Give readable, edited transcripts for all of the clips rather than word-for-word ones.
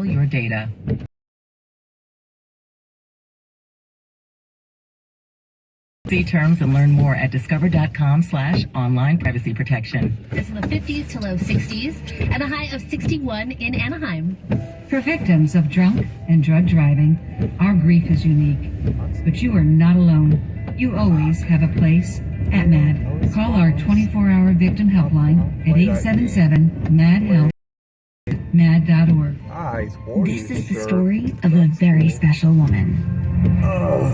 sell your data. See terms and learn more at discover.com/online privacy protection. It's in the 50s to low 60s and a high of 61 in Anaheim. For victims of drunk and drug driving, our grief is unique. But you are not alone. You always have a place at MAD. Call our 24-hour victim helpline at 877-MAD-HELP, mad.org. This is the story of a very special woman.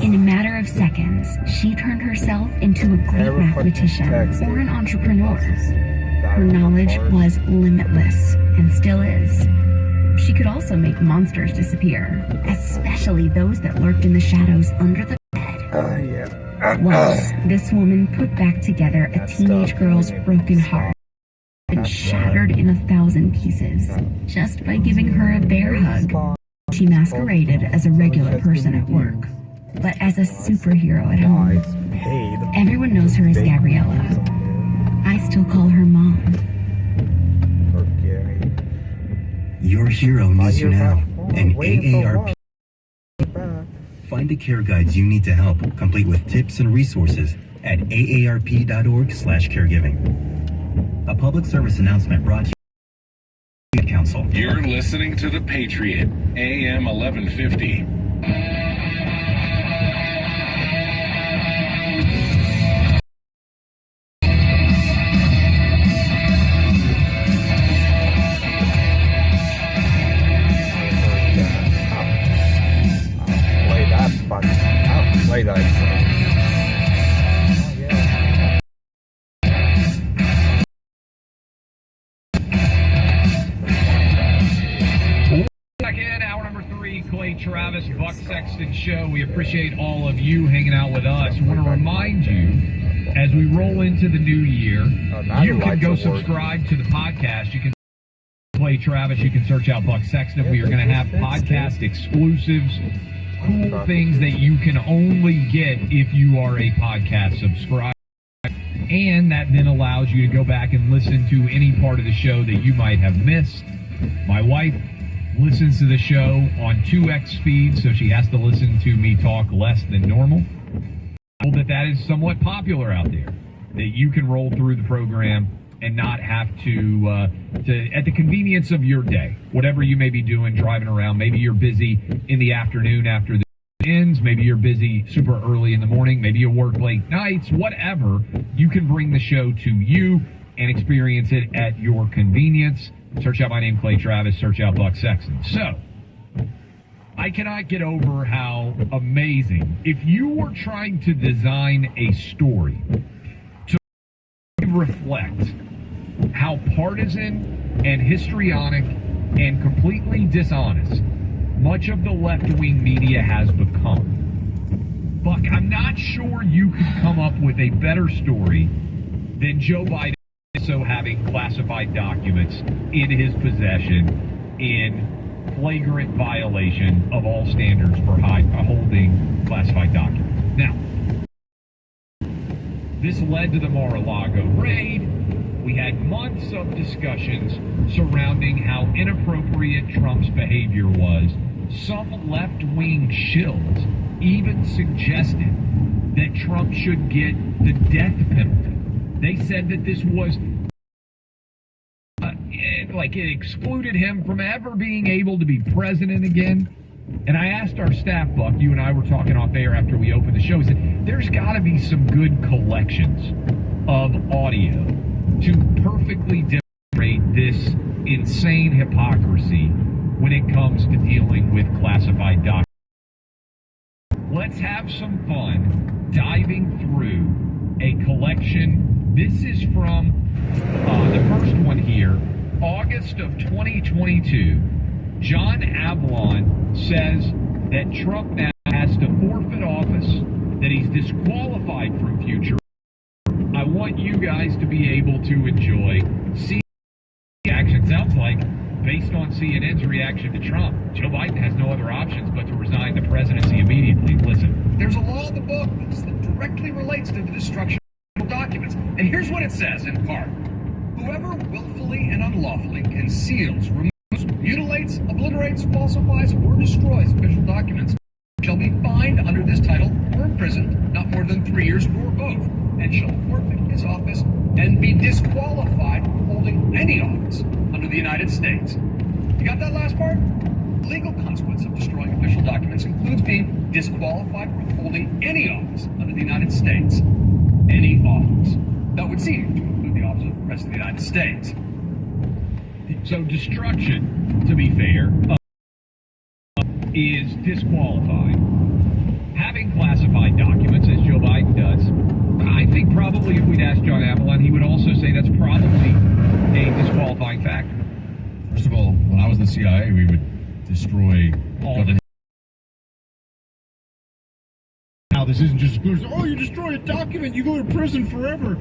In a matter of seconds, she turned herself into a great mathematician or an entrepreneur. Her knowledge was limitless and still is. She could also make monsters disappear, especially those that lurked in the shadows under the bed. Once, this woman put back together a teenage girl's broken heart and shattered in 1,000 pieces just by giving her a bear hug. She masqueraded as a regular person at work, but as a superhero at home. Everyone knows her as Gabriella. I still call her Mom. Your hero needs you now, and AARP. Find the care guides you need to help, complete with tips and resources at aarp.org/caregiving. A public service announcement brought to you by the Council. You're listening to The Patriot, AM 1150. Play that. Back in hour number 3, Clay Travis, Buck Sexton Show. We appreciate all of you hanging out with us. I want to remind you, as we roll into the new year, you can go subscribe to the podcast. You can Clay Travis. You can search out Buck Sexton. We are going to have podcast exclusives, cool things that you can only get if you are a podcast subscriber. And that then allows you to go back and listen to any part of the show that you might have missed. My wife listens to the show on 2x speed, so she has to listen to me talk less than normal. I know that is somewhat popular out there, that you can roll through the program and not have to at the convenience of your day, whatever you may be doing, driving around. Maybe you're busy in the afternoon after the ends. Maybe you're busy super early in the morning. Maybe you work late nights. Whatever, you can bring the show to you and experience it at your convenience. Search out my name, Clay Travis. Search out Buck Sexton. So, I cannot get over how amazing, if you were trying to design a story to reflect how partisan and histrionic and completely dishonest much of the left-wing media has become. Buck, I'm not sure you could come up with a better story than Joe Biden also having classified documents in his possession in flagrant violation of all standards for holding classified documents. Now, this led to the Mar-a-Lago raid. We had months of discussions surrounding how inappropriate Trump's behavior was. Some left-wing shills even suggested that Trump should get the death penalty. They said that this was it excluded him from ever being able to be president again. And I asked our staff, Buck, you and I were talking off air after we opened the show, I said, there's got to be some good collections of audio to perfectly demonstrate this insane hypocrisy when it comes to dealing with classified documents. Let's have some fun diving through a collection. This is from the first one here, August of 2022. John Avlon says that Trump now has to forfeit office, that he's disqualified from future. I want you guys to be able to enjoy CNN reaction. Sounds like, based on CNN's reaction to Trump, Joe Biden has no other options but to resign the presidency immediately. Listen. There's a law in the books that directly relates to the destruction of documents. And here's what it says in part. Whoever willfully and unlawfully conceals, removes, mutilates, obliterates, falsifies, or destroys official documents shall be fined under this title or imprisoned not more than 3 years or both, and shall forfeit his office and be disqualified from holding any office under the United States. You got that last part? Legal consequence of destroying official documents includes being disqualified from holding any office under the United States. Any office. That would seem to include the office of the President of the United States. So destruction, to be fair, is disqualified. Having classified documents, as Joe Biden does, I think probably if we'd asked John Avalon, he would also say that's probably a disqualifying factor. First of all, when I was in the CIA, we would destroy all the... Now, this isn't just, oh, you destroy a document, you go to prison forever.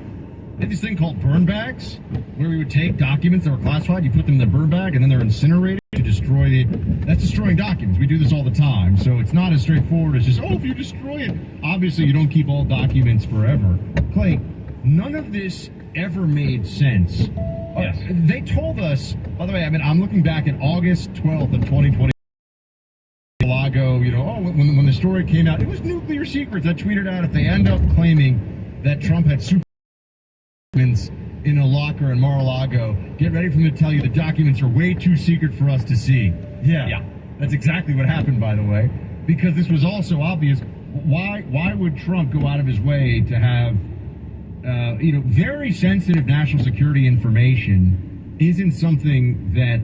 They had this thing called burn bags, where we would take documents that were classified, you put them in the burn bag, and then they're incinerated to destroy the... That's destroying documents. We do this all the time, so it's not as straightforward as just, oh, if you destroy it. Obviously, you don't keep all documents forever. Clay, none of this ever made sense. Yes. They told us, by the way, I mean, I'm looking back at August 12th of 2020. Lago, you know, oh, when the story came out, it was nuclear secrets. I tweeted out, if they end up claiming that Trump had super documents in a locker in Mar-a-Lago, get ready for them to tell you the documents are way too secret for us to see. Yeah. That's exactly what happened, by the way, because this was also obvious. Why would Trump go out of his way to have, very sensitive national security information isn't something that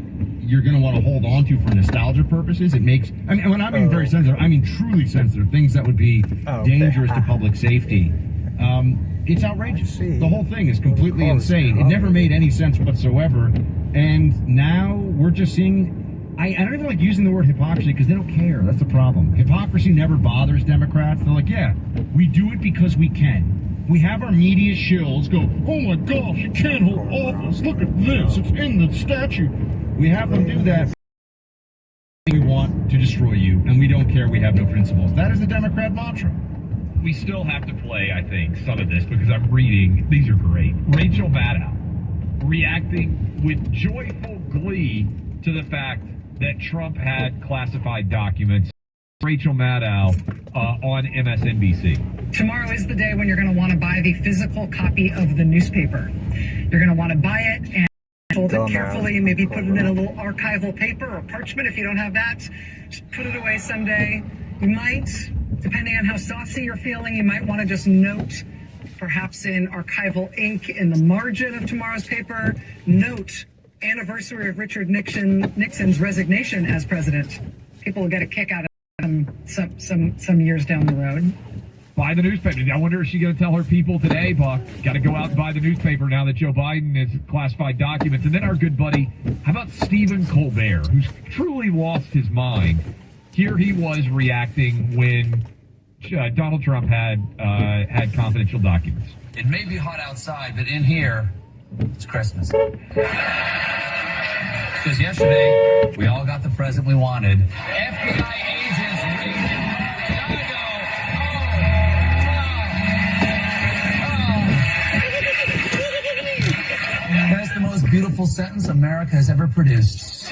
you're going to want to hold on to for nostalgia purposes. It makes, I mean, when I mean very sensitive, I mean truly sensitive, things that would be dangerous to public safety. It's outrageous. The whole thing is completely insane. It never made any sense whatsoever. And now we're just seeing, I don't even like using the word hypocrisy because they don't care. That's the problem. Hypocrisy never bothers Democrats. They're like, yeah, we do it because we can. We have our media shills go, oh my gosh, you can't hold office. Look at this. It's in the statute. We have them do that. We want to destroy you, and we don't care. We have no principles. That is the Democrat mantra. We still have to play, I think, some of this because I'm reading. These are great. Rachel Maddow reacting with joyful glee to the fact that Trump had classified documents. Rachel Maddow on MSNBC. Tomorrow is the day when you're going to want to buy the physical copy of the newspaper. You're going to want to buy it and fold it carefully, maybe put it in a little archival paper or parchment if you don't have that. Just put it away someday. You might, depending on how saucy you're feeling, you might want to just note, perhaps in archival ink in the margin of tomorrow's paper, note anniversary of Richard Nixon's resignation as president. People will get a kick out of some years down the road. Buy the newspaper. I wonder if she's going to tell her people today, Buck, got to go out and buy the newspaper now that Joe Biden has classified documents. And then our good buddy, how about Stephen Colbert, who's truly lost his mind? Here he was reacting when Donald Trump had confidential documents. It may be hot outside, but in here, it's Christmas. Because yesterday, we all got the present we wanted. FBI agents raided Chicago. That's the most beautiful sentence America has ever produced.